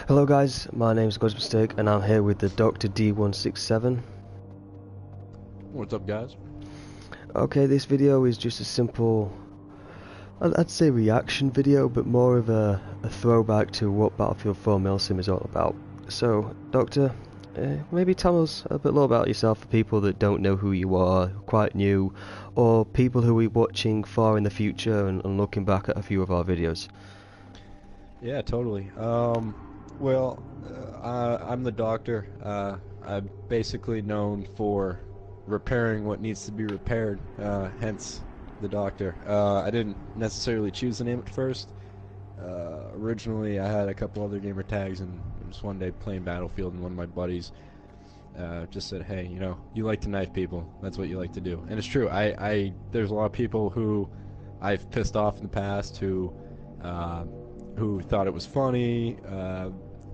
Hello guys, my name is God's Mistake and I'm here with the DokterD617. What's up, guys? Okay, this video is just a simple, I'd say reaction video, but more of a throwback to what Battlefield 4 Milsim is all about. So, Doctor, maybe tell us a bit more about yourself for people that don't know who you are, quite new, or people who are watching far in the future and looking back at a few of our videos. Yeah, totally. I'm the doctor. I'm basically known for repairing what needs to be repaired, hence the doctor. I didn't necessarily choose the name at first. Originally, I had a couple other gamer tags, and just one day playing Battlefield, and one of my buddies just said, "Hey, you like to knife people. That's what you like to do." And it's true. There's a lot of people who I've pissed off in the past who thought it was funny.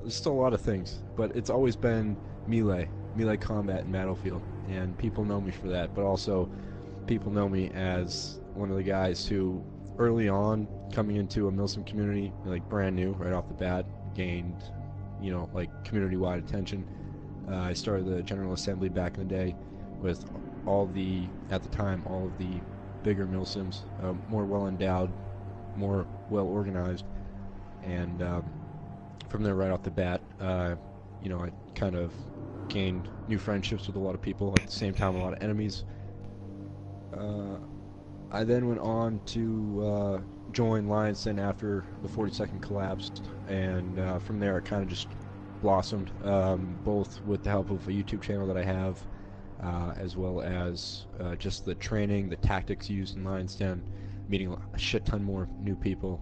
There's still a lot of things, but it's always been melee combat in Battlefield, and people know me for that. But also, people know me as one of the guys who, early on, coming into a Milsim community, like brand new, right off the bat, gained, like community-wide attention. I started the General Assembly back in the day with at the time, all of the bigger Milsims, more well-endowed, more well-organized, and from there, right off the bat, I kind of gained new friendships with a lot of people, at the same time a lot of enemies. I then went on to join Lionson after the 42nd collapsed, and from there it kind of just blossomed, both with the help of a YouTube channel that I have, as well as just the training, the tactics used in Lion's Den, meeting a shit ton more new people,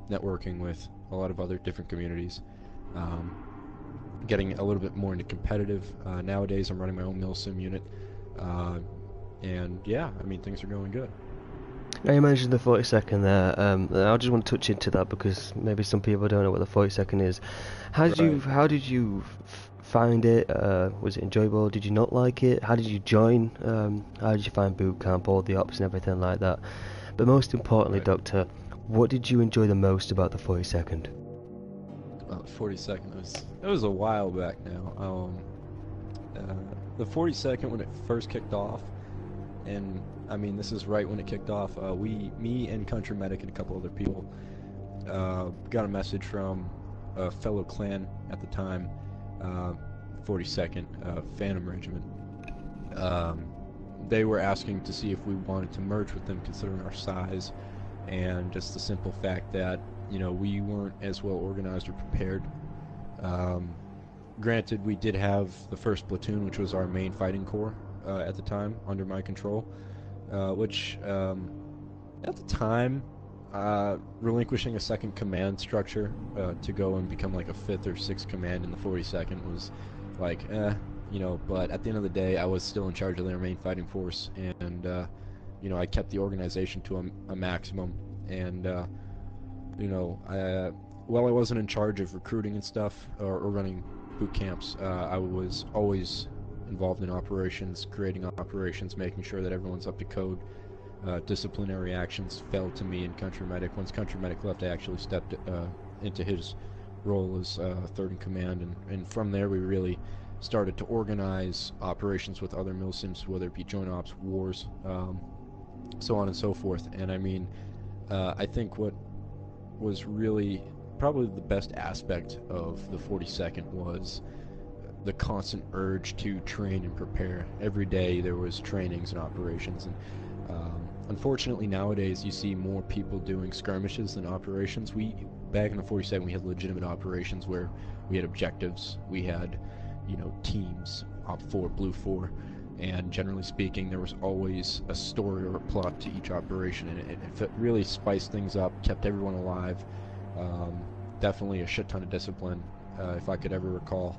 networking with a lot of other different communities, getting a little bit more into competitive. Nowadays I'm running my own Milsim unit, and yeah, I mean, things are going good. Now you mentioned the 40-second there. I just want to touch into that because maybe some people don't know what the 40-second is. How did you find it? Was it enjoyable? Did you not like it? How did you join? How did you find boot camp, all the ops and everything like that? But most importantly, Doctor, what did you enjoy the most about the 40-second? 40-second, it was a while back now. The 40-second, when it first kicked off, and I mean, this is right when it kicked off, me and Country Medic and a couple other people got a message from a fellow clan at the time, 42nd Phantom Regiment. They were asking to see if we wanted to merge with them, considering our size and just the simple fact that we weren't as well organized or prepared. Granted, we did have the 1st platoon, which was our main fighting corps at the time, under my control, which at the time, relinquishing a 2nd command structure to go and become like a 5th or 6th command in the 42nd was like, but at the end of the day, I was still in charge of their main fighting force, and I kept the organization to a maximum, and while I wasn't in charge of recruiting and stuff, or running boot camps, I was always involved in operations, creating operations, making sure that everyone's up to code. Disciplinary actions fell to me and Country Medic. Once Country Medic left, I actually stepped into his role as 3rd in command, and from there we really started to organize operations with other Milsims, whether it be joint ops, wars, so on and so forth. And I mean, I think what was really probably the best aspect of the 42nd was the constant urge to train and prepare. Every day there was trainings and operations, and unfortunately nowadays you see more people doing skirmishes than operations. Back in the 42nd, we had legitimate operations where we had objectives, we had teams, Op 4, Blue 4, and generally speaking there was always a story or a plot to each operation, and it really spiced things up, kept everyone alive. Definitely a shit ton of discipline, if I could ever recall.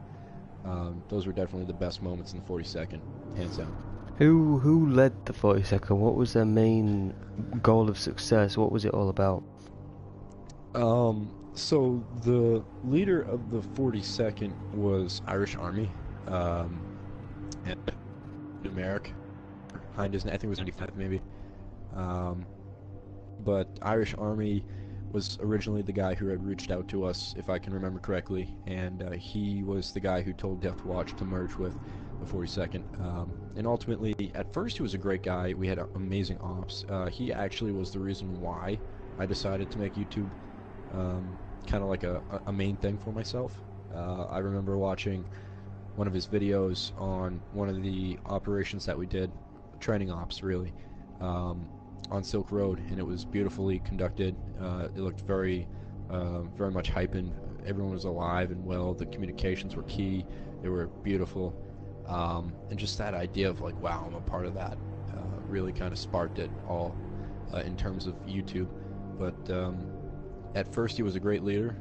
Those were definitely the best moments in the 42nd, hands down. Who led the 42nd? What was their main goal of success? What was it all about? So the leader of the 42nd was Irish Army, um, and numeric behind his, I think it was 95 maybe. Um, but Irish Army was originally the guy who had reached out to us, if I can remember correctly, and he was the guy who told Death Watch to merge with the 42nd. And ultimately, at first he was a great guy. We had amazing ops. He actually was the reason why I decided to make YouTube kind of like a main thing for myself. I remember watching one of his videos on one of the operations that we did, training ops really, on Silk Road, and it was beautifully conducted. It looked very much hyping. Everyone was alive and well. The communications were key. They were beautiful, and just that idea of like, wow, I'm a part of that, really kind of sparked it all in terms of YouTube. But at first, he was a great leader,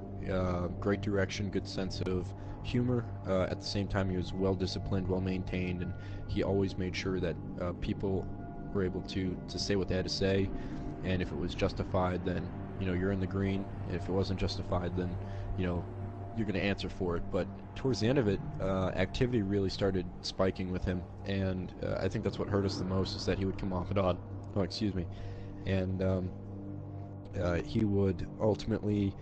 great direction, good sense of humor. At the same time, he was well disciplined, well maintained, and he always made sure that people were able to say what they had to say, and if it was justified, then you're in the green. If it wasn't justified, then you're going to answer for it. But towards the end of it, activity really started spiking with him, and I think that's what hurt us the most, is that he would come off at odd. Oh, excuse me, and he would ultimately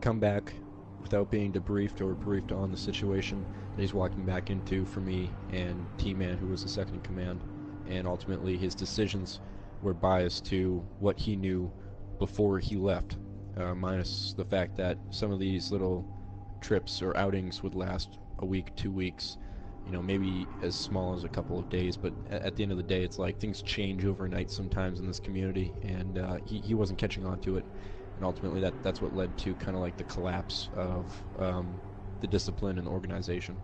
come back without being debriefed or briefed on the situation that he's walking back into for me and T-Man, who was the second in command. And ultimately his decisions were biased to what he knew before he left, minus the fact that some of these little trips or outings would last a week, 2 weeks, maybe as small as a couple of days. But at the end of the day, it's like things change overnight sometimes in this community, and he wasn't catching on to it. And ultimately that's what led to kind of like the collapse of the discipline and the organization.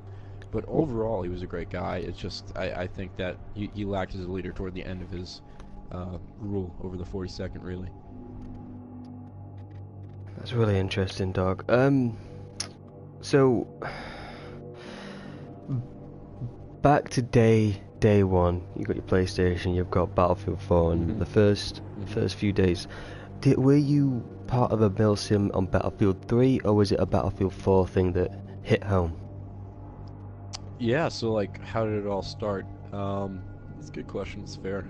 But overall, he was a great guy. It's just I think that he lacked as a leader toward the end of his rule over the 42nd, really. That's really interesting, dog. So back to day one. You got your PlayStation. You've got Battlefield 4, and the first few days. Were you part of a milsim on Battlefield 3, or was it a Battlefield 4 thing that hit home? Yeah, so like, how did it all start? That's a good question. It's fair.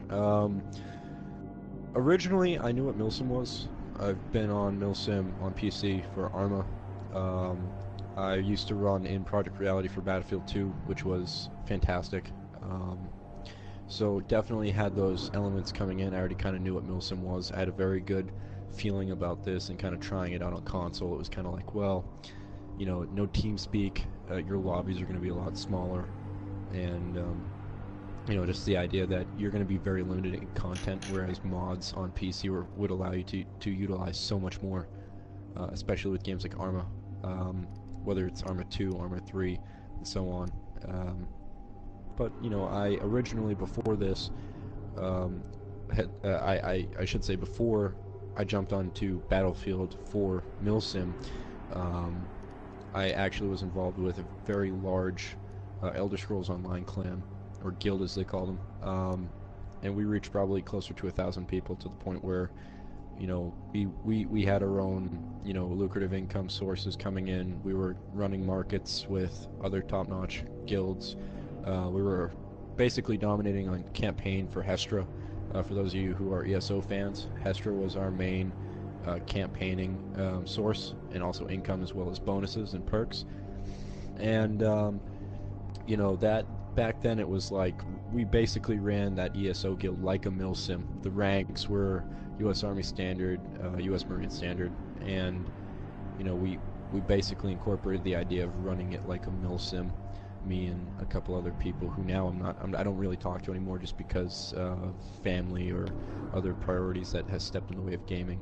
Originally, I knew what milsim was. I've been on milsim on PC for Arma. I used to run in Project Reality for Battlefield 2, which was fantastic. So definitely had those elements coming in. I already kind of knew what milsim was. I had a very good feeling about this, and kind of trying it out on console. It was kind of like, well, no team speak. Your lobbies are going to be a lot smaller, and just the idea that you're going to be very limited in content, whereas mods on PC would allow you to utilize so much more, especially with games like Arma, whether it's Arma 2, Arma 3, and so on. But I originally, before this, I should say before I jumped onto Battlefield 4 milsim, I actually was involved with a very large Elder Scrolls Online clan, or guild as they call them, and we reached probably closer to 1,000 people, to the point where we had our own lucrative income sources coming in. We were running markets with other top-notch guilds. We were basically dominating on campaign for Hestra. For those of you who are ESO fans, Hestra was our main campaigning source, and also income, as well as bonuses and perks. And that back then, it was like we basically ran that ESO guild like a milsim. The ranks were U.S. Army Standard, U.S. Marine Standard, and we basically incorporated the idea of running it like a milsim. Me and a couple other people who now I don't really talk to anymore, just because of family or other priorities that has stepped in the way of gaming,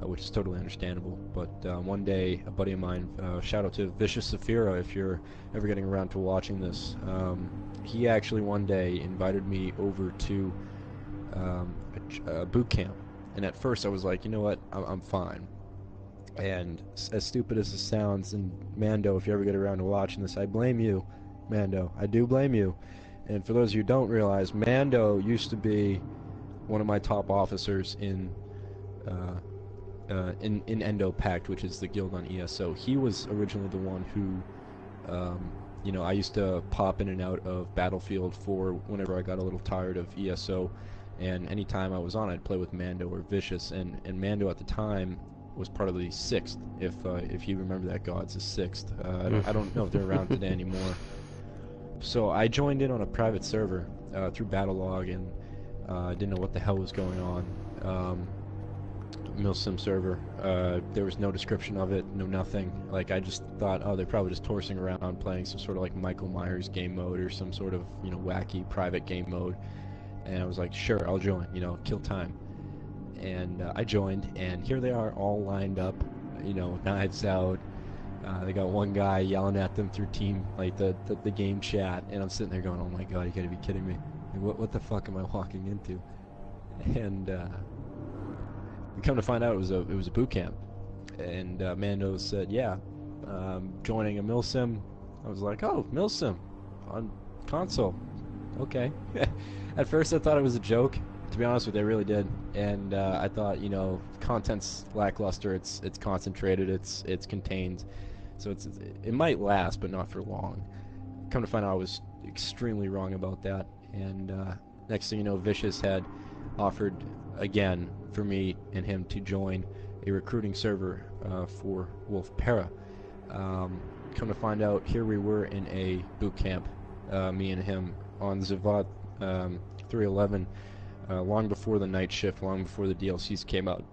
which is totally understandable. But one day, a buddy of mine, shout out to Vicious Saphira if you're ever getting around to watching this, he actually one day invited me over to a boot camp, and at first I was like, you know what, I'm fine. And as stupid as this sounds, and Mando, if you ever get around to watching this, I blame you, Mando. I do blame you. And for those of you who don't realize, Mando used to be one of my top officers in Endo Pact, which is the guild on ESO. He was originally the one who, you know, I used to pop in and out of Battlefield for whenever I got a little tired of ESO, and anytime I was on, I'd play with Mando or Vicious, and Mando at the time was part of the 6th, if you remember that Gods is 6th. I don't know if they're around today anymore. So I joined in on a private server through Battlelog, and didn't know what the hell was going on. Milsim server. There was no description of it, no nothing. Like, I just thought, oh, they're probably just torsing around playing some sort of like Michael Myers game mode or some sort of, you know, wacky private game mode. And I was like, sure, I'll join, you know, kill time. And I joined, and here they are all lined up, you know, knives out. They got one guy yelling at them through team, like the game chat, and I'm sitting there going, oh my god, you gotta be kidding me. Like, what the fuck am I walking into? And we come to find out it was a boot camp, and Mando said, yeah, joining a milsim. I was like, oh, milsim on console, okay. At first I thought it was a joke, to be honest with you. I really did. And I thought, you know, content's lackluster, it's concentrated, it's contained, so it might last, but not for long. Come to find out I was extremely wrong about that. And next thing you know, Vicious had offered again for me and him to join a recruiting server for Wolf Para. Come to find out, here we were in a boot camp, me and him, on Zavat 311, long before the night shift, long before the DLCs came out,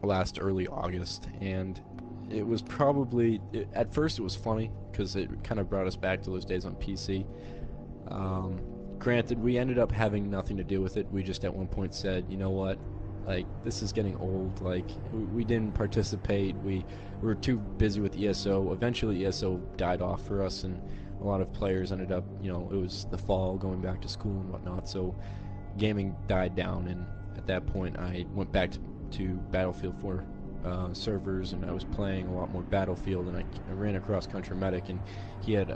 last early August. And it was probably, at first it was funny, because it kind of brought us back to those days on PC. Granted, we ended up having nothing to do with it. We just at one point said, you know what, like, this is getting old. Like, we didn't participate. We were too busy with ESO. Eventually ESO died off for us, and a lot of players ended up, you know, it was the fall, going back to school and whatnot, so gaming died down. And at that point I went back to Battlefield 4 servers, and I was playing a lot more Battlefield, and I ran across Country Medic, and he had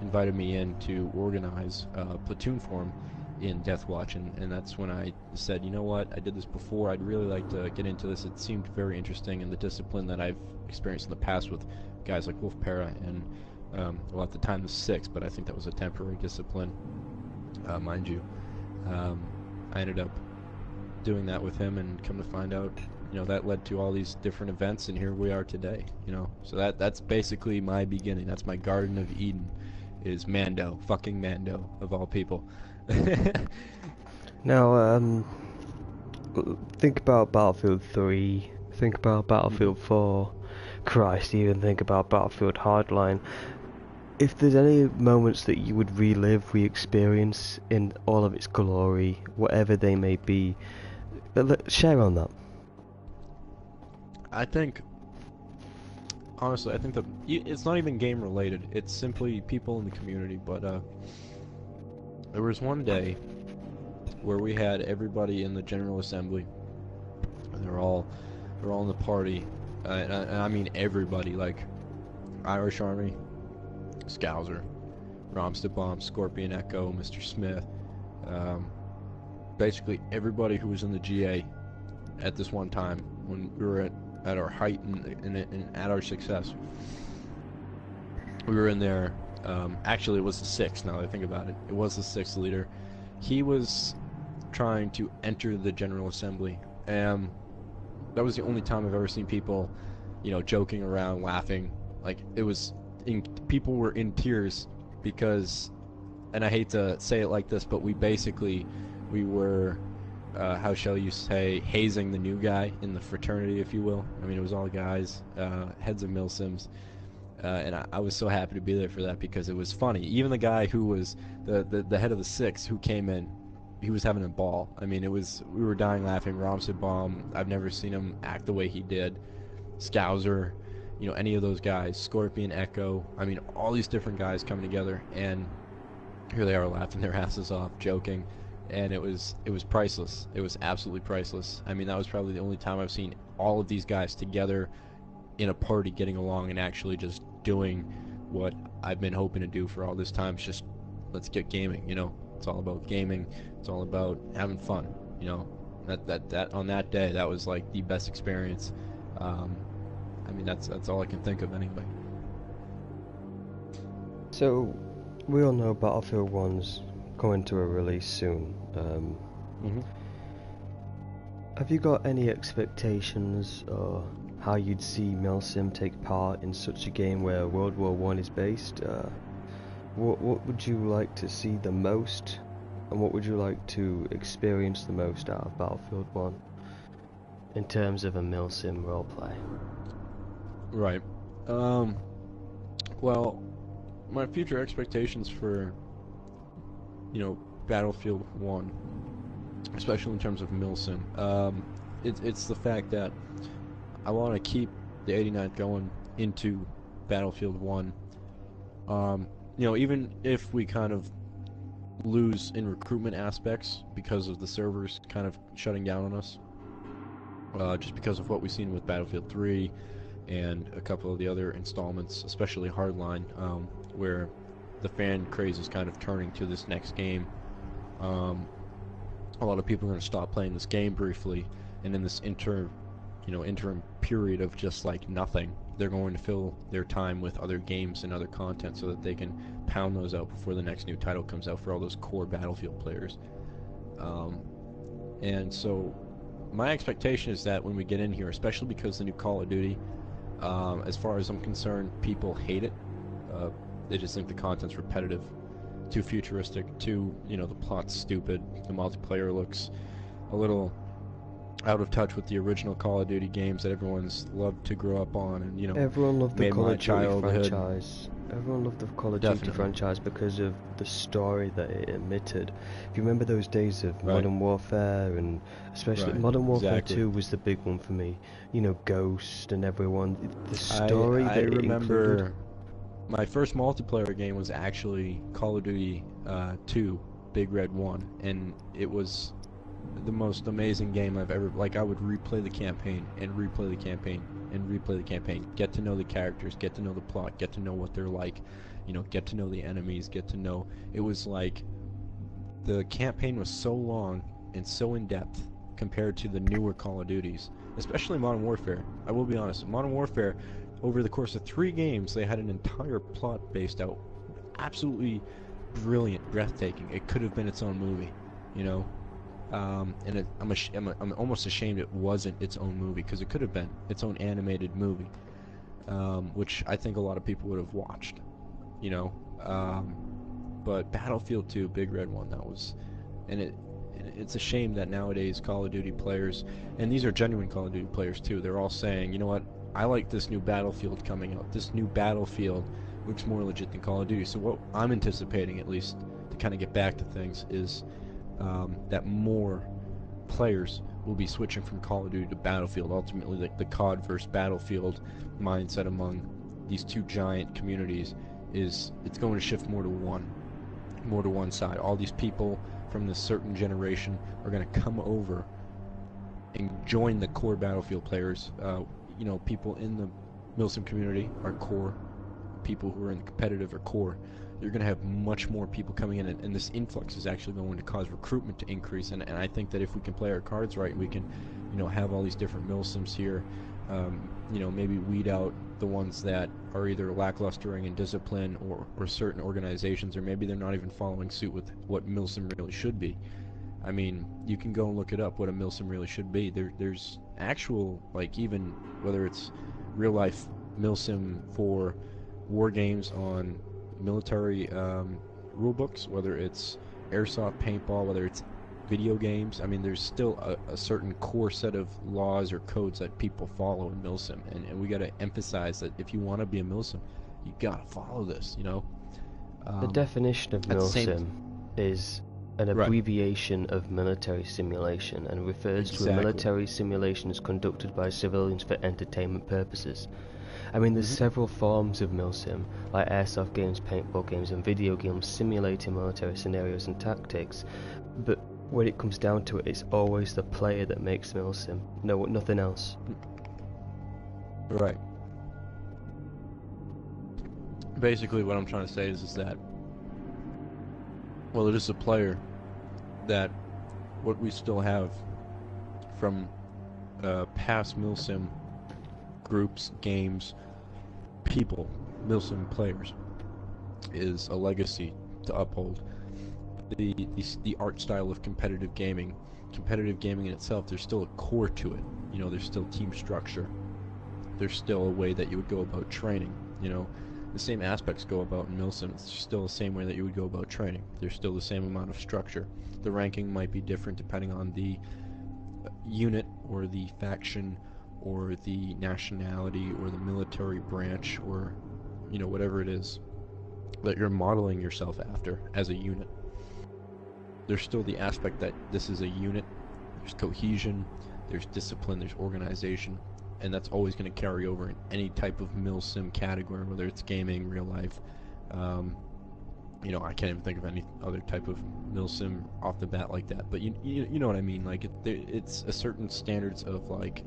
invited me in to organize platoon for him in Deathwatch, and that's when I said, you know what, I did this before, I'd really like to get into this. It seemed very interesting, and the discipline that I've experienced in the past with guys like Wolf Para and well, at the time the 6th, but I think that was a temporary discipline, mind you. I ended up doing that with him, and come to find out, you know, that led to all these different events, and here we are today, you know. So that's basically my beginning. That's my Garden of Eden, is Mando, fucking Mando, of all people. Now, think about Battlefield 3, think about Battlefield 4, Christ, even think about Battlefield Hardline. If there's any moments that you would relive, re-experience in all of its glory, whatever they may be, share on that. I think, honestly, I think that it's not even game related. It's simply people in the community. But there was one day where we had everybody in the General Assembly, and they're all in the party, and I mean everybody, like Irish Army, Scouser, Romstebomb, Scorpion Echo, Mr. Smith, basically everybody who was in the GA at this one time when we were at our height and at our success. We were in there. Actually, it was the 6th, now that I think about it. It was the 6th leader. He was trying to enter the General Assembly. That was the only time I've ever seen people, you know, joking around, laughing. Like, it was, people were in tears because, and I hate to say it like this, but we were, how shall you say, hazing the new guy in the fraternity, if you will. I mean, it was all guys, heads of milsims. And I was so happy to be there for that, because it was funny. Even the guy who was the head of the 6th who came in, he was having a ball. I mean, we were dying laughing. Romstebomb, I've never seen him act the way he did. Scouser, you know, any of those guys. Scorpion, Echo, I mean, all these different guys coming together, and here they are laughing their asses off, joking, and it was priceless. It was absolutely priceless. I mean, that was probably the only time I've seen all of these guys together in a party, getting along and actually just doing what I've been hoping to do for all this time. It's just let's get gaming. You know, it's all about gaming. It's all about having fun. You know, that on that day, that was like the best experience. I mean, that's all I can think of anyway. So, we all know Battlefield 1's coming to a release soon. Have you got any expectations or how you'd see Milsim take part in such a game where World War One is based? What would you like to see the most, and what would you like to experience the most out of Battlefield 1 in terms of a Milsim roleplay? Right. Well, my future expectations for, you know, Battlefield 1, especially in terms of Milsim, it's the fact that I want to keep the 89th going into Battlefield 1. You know, even if we kind of lose in recruitment aspects because of the servers kind of shutting down on us, just because of what we've seen with Battlefield 3 and a couple of the other installments, especially Hardline, where the fan craze is kind of turning to this next game. A lot of people are going to stop playing this game briefly, and in this interim period of just like nothing, they're going to fill their time with other games and other content so that they can pound those out before the next new title comes out for all those core Battlefield players. And so my expectation is that when we get in here, especially because the new Call of Duty, as far as I'm concerned, people hate it. They just think the content's repetitive, too futuristic, too, you know, the plot's stupid, the multiplayer looks a little out of touch with the original Call of Duty games that everyone's loved to grow up on, and, you know, Everyone loved the made Call my of Duty childhood. franchise. Everyone loved the Call of Duty Definitely. franchise because of the story that it emitted. If you remember those days of Right. Modern Warfare, and especially Right, Modern Warfare exactly. 2 was the big one for me. You know, Ghost and everyone. The story I that it remember included. my first multiplayer game was actually Call of Duty 2, Big Red 1, and it was the most amazing game I've ever, like, I would replay the campaign and replay the campaign and replay the campaign, get to know the characters, get to know the plot, get to know what they're like, you know, get to know the enemies, get to know, it was like, the campaign was so long and so in-depth compared to the newer Call of Duties, especially Modern Warfare. I will be honest, Modern Warfare, over the course of 3 games, they had an entire plot based out, absolutely brilliant, breathtaking. It could have been its own movie, you know. And I'm almost ashamed it wasn't its own movie, because it could have been its own animated movie, which I think a lot of people would have watched, you know. But Battlefield 2, Big Red 1, that was, and it's a shame that nowadays Call of Duty players, and these are genuine Call of Duty players too, they're all saying, you know what, I like this new Battlefield coming out. This new Battlefield looks more legit than Call of Duty. So what I'm anticipating, at least, to kind of get back to things, is that more players will be switching from Call of Duty to Battlefield. Ultimately, like the COD versus Battlefield mindset among these two giant communities is, it's going to shift more to one side. All these people from this certain generation are going to come over and join the core Battlefield players. You know, people in the Milsim community are core. People who are in the competitive are core. You're going to have much more people coming in, and this influx is actually going to cause recruitment to increase. And I think that if we can play our cards right, we can, you know, have all these different Milsims here. You know, maybe weed out the ones that are either lacklustering in discipline or certain organizations, or maybe they're not even following suit with what Milsim really should be. I mean, you can go and look it up, what a Milsim really should be. There's actual, like, even whether it's real life Milsim for war games on military rule books, whether it's airsoft paintball, whether it's video games. I mean, there's still a certain core set of laws or codes that people follow in Milsim, and we got to emphasize that if you want to be a Milsim, you got to follow this, you know. The definition of At the same Milsim is an Right. abbreviation of military simulation, and refers to a Exactly. military simulations conducted by civilians for entertainment purposes. I mean, there's several forms of Milsim, like airsoft games, paintball games, and video games simulating military scenarios and tactics, but when it comes down to it, it's always the player that makes Milsim, nothing else. Right. Basically, what I'm trying to say is that Well, it is a player that what we still have from past milsim groups, games, people, milsim players, is a legacy to uphold. The art style of competitive gaming in itself, there's still a core to it. You know, there's still team structure. There's still a way that you would go about training. You know, the same aspects go about in milsim. It's still the same way that you would go about training. There's still the same amount of structure. The ranking might be different depending on the unit or the faction or the nationality or the military branch, or you know, whatever it is that you're modeling yourself after as a unit. There's still the aspect that this is a unit. There's cohesion, there's discipline, there's organization, and that's always going to carry over in any type of milsim category, whether it's gaming, real life. You know, I can't even think of any other type of milsim off the bat like that, but you know what I mean. Like it's a certain standards of like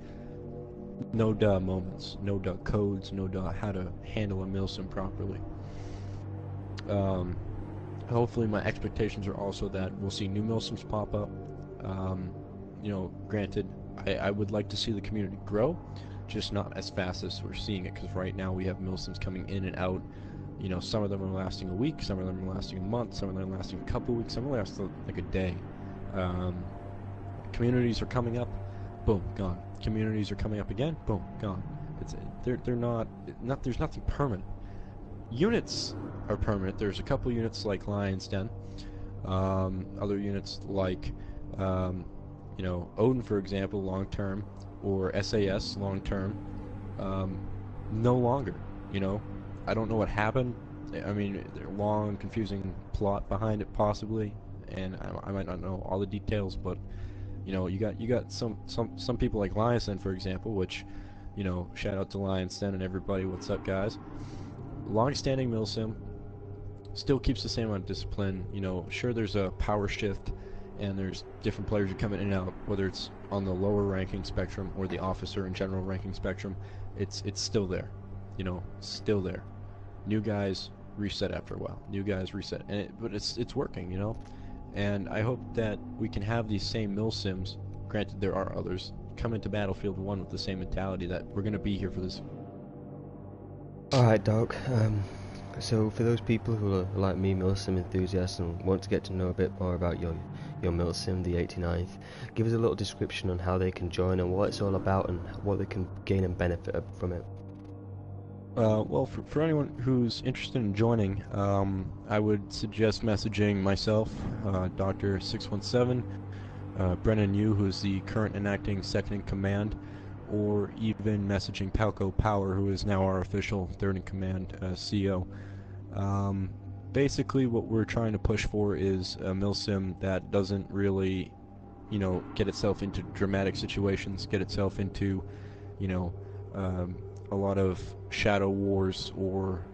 no duh moments, no duh codes, no duh how to handle a milsim properly. Hopefully my expectations are also that we'll see new milsims pop up. You know, granted, I would like to see the community grow, just not as fast as we're seeing it, because right now we have milsims coming in and out. You know, some of them are lasting a week, some of them are lasting a month, some of them are lasting a couple of weeks, some are lasting like a day. Communities are coming up, boom, gone. Communities are coming up again, boom, gone. They're not there's nothing permanent. Units are permanent. There's a couple units like Lion's Den, other units like you know, Odin, for example, long term, or SAS long term, no longer. You know, I don't know what happened. I mean, there's a long, confusing plot behind it, possibly, and I might not know all the details, but you know, you got some people like Lion's Den, for example, which, you know, shout out to Lion's Den and everybody. What's up, guys? Long-standing milsim, still keeps the same amount of discipline. You know, sure, there's a power shift, and there's different players who come in and out, whether it's on the lower ranking spectrum or the officer and general ranking spectrum. It's still there, you know, still there. New guys reset after a while. New guys reset, but it's working, you know. And I hope that we can have these same milsims. Granted, there are others come into Battlefield 1 with the same mentality that we're gonna be here for this. Alright, Doc. So for those people who are like me, milsim enthusiasts, and want to get to know a bit more about your milsim, the 89th, give us a little description on how they can join and what it's all about and what they can gain and benefit from it. Well, for anyone who's interested in joining, I would suggest messaging myself, DokterD617, Brennan Yu, who's the current and acting second in command, or even messaging Palco Power, who is now our official third in command CO. Basically, what we're trying to push for is a milsim that doesn't really, you know, get itself into dramatic situations, get itself into, you know, a lot of shadow wars, or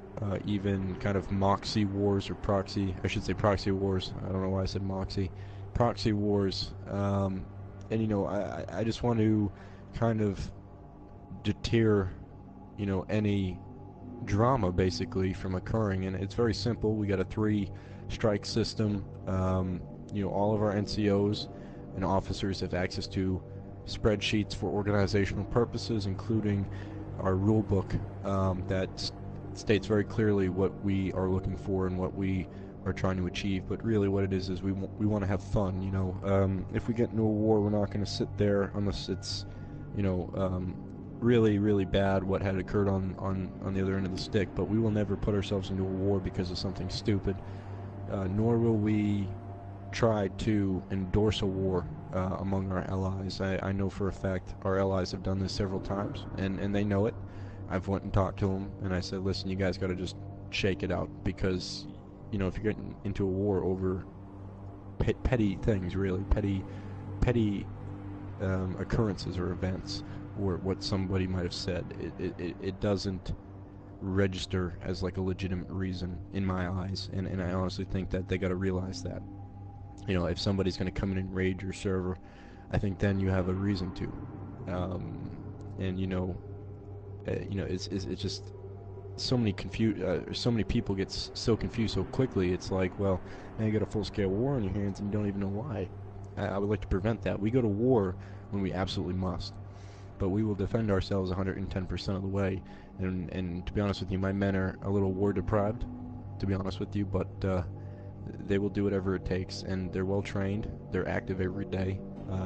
even kind of moxie wars, or proxy, I should say proxy wars. I don't know why I said moxie. Proxy wars. And you know, I just want to kind of deter, you know, any drama basically from occurring, and it's very simple. We got a 3-strike system. You know, all of our NCOs and officers have access to spreadsheets for organizational purposes, including our rule book that states very clearly what we are looking for and what we are trying to achieve. But really what it is we want to have fun, you know. If we get into a war, we're not going to sit there unless it's, you know, really, really bad what had occurred on the other end of the stick. But we will never put ourselves into a war because of something stupid, nor will we try to endorse a war among our allies. I know for a fact our allies have done this several times, and they know it. I've went and talked to them, and I said, listen, you guys got to just shake it out, because, you know, if you're getting into a war over petty things, really, petty occurrences or events, or what somebody might have said, it doesn't register as like a legitimate reason in my eyes, and I honestly think that they got to realize that. You know, if somebody's going to come in and raid your server, I think then you have a reason to. And you know, it's just so many people get so confused so quickly. It's like, well, now you got a full-scale war on your hands and you don't even know why. I would like to prevent that. We go to war when we absolutely must, but we will defend ourselves 110% of the way. And to be honest with you, my men are a little war deprived, to be honest with you, but they will do whatever it takes, and they're well trained. They're active every day.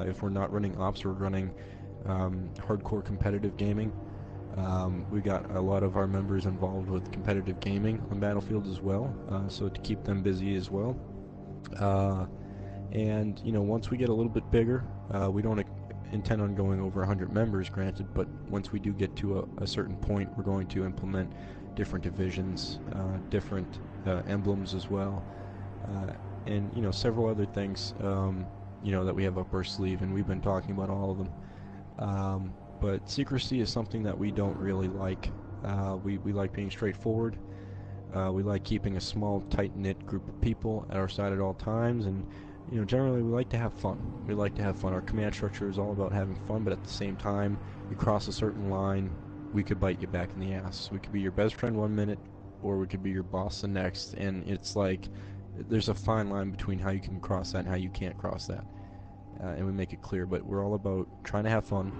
If we're not running ops, we're running hardcore competitive gaming. We got a lot of our members involved with competitive gaming on Battlefield as well, so to keep them busy as well. And once we get a little bit bigger, we don't intend on going over 100 members, granted, but once we do get to a certain point, we're going to implement different divisions, different emblems as well, and several other things that we have up our sleeve, and we've been talking about all of them. But secrecy is something that we don't really like. We like being straightforward. We like keeping a small, tight-knit group of people at our side at all times, and generally we like to have fun. We like to have fun. Our command structure is all about having fun, but at the same time, you cross a certain line, we could bite you back in the ass. We could be your best friend 1 minute, or we could be your boss the next, and it's like there's a fine line between how you can cross that and how you can't cross that. And we make it clear, but we're all about trying to have fun,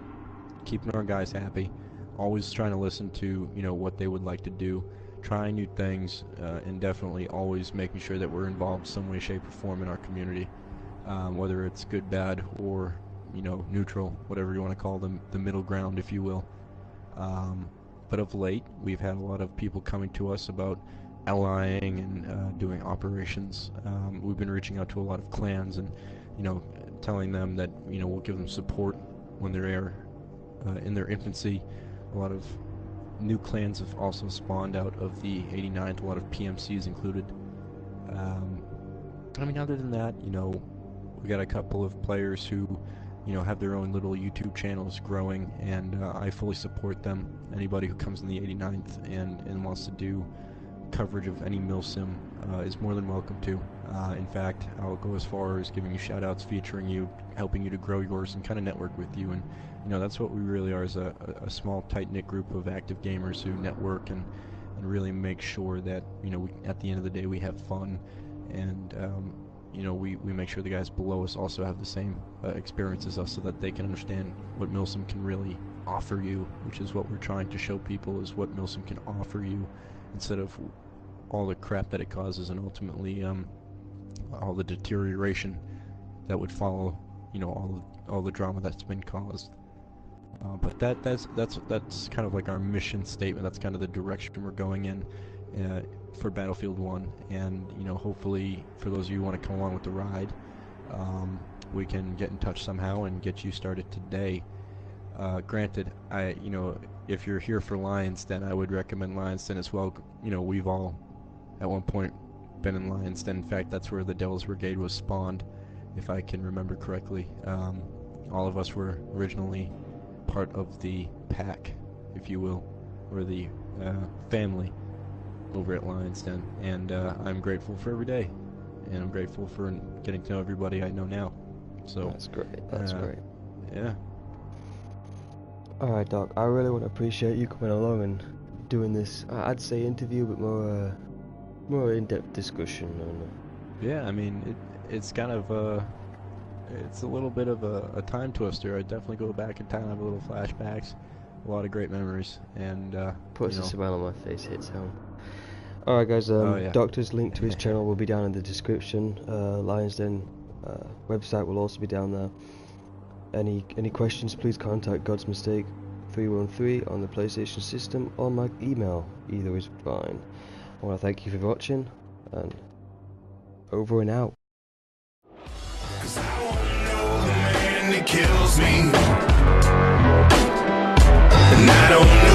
keeping our guys happy, always trying to listen to what they would like to do, trying new things, and definitely always making sure that we're involved some way, shape, or form in our community, whether it's good, bad, or neutral, whatever you want to call them, the middle ground, if you will. But of late, we've had a lot of people coming to us about allying and doing operations. We've been reaching out to a lot of clans and telling them that we'll give them support when they're in their infancy. A lot of new clans have also spawned out of the 89th, a lot of PMCs included. Other than that, we got a couple of players who have their own little YouTube channels growing, and I fully support them. Anybody who comes in the 89th and wants to do coverage of any milsim is more than welcome to. In fact, I'll go as far as giving you shout-outs, featuring you, helping you to grow yours, and kind of network with you. And that's what we really are, is a small, tight-knit group of active gamers who network and really make sure that at the end of the day we have fun, and we make sure the guys below us also have the same experience as us, so that they can understand what milsim can really offer you, which is what we're trying to show people, is what milsim can offer you, instead of all the crap that it causes, and ultimately all the deterioration that would follow, all the drama that's been caused. But that's kind of like our mission statement. That's kind of the direction we're going in for Battlefield 1, and hopefully for those of you who want to come along with the ride, we can get in touch somehow and get you started today. Granted, if you're here for Lion's Den, I would recommend Lion's Den as well. We've all at one point been in Lion's Den. In fact, that's where the Devil's Brigade was spawned, if I can remember correctly. All of us were originally part of the pack, if you will, or the family over at Lion's Den, and I'm grateful for every day, and I'm grateful for getting to know everybody I know now. So that's great. That's great. Yeah. Alright, Doc, I really want to appreciate you coming along and doing this, I'd say interview, but more in-depth discussion. Yeah, it's kind of it's a little bit of a time twister. I definitely go back in time, have a little flashbacks, a lot of great memories, and puts a smile on my face, hits home. Alright guys, yeah. Doctor's link to his channel will be down in the description. Lion's Den website will also be down there. Any questions, please contact God's Mistake 313 on the PlayStation system, or my email. Either is fine. I want to thank you for watching, and over and out. 'Cause I won't know the man that kills me, and I don't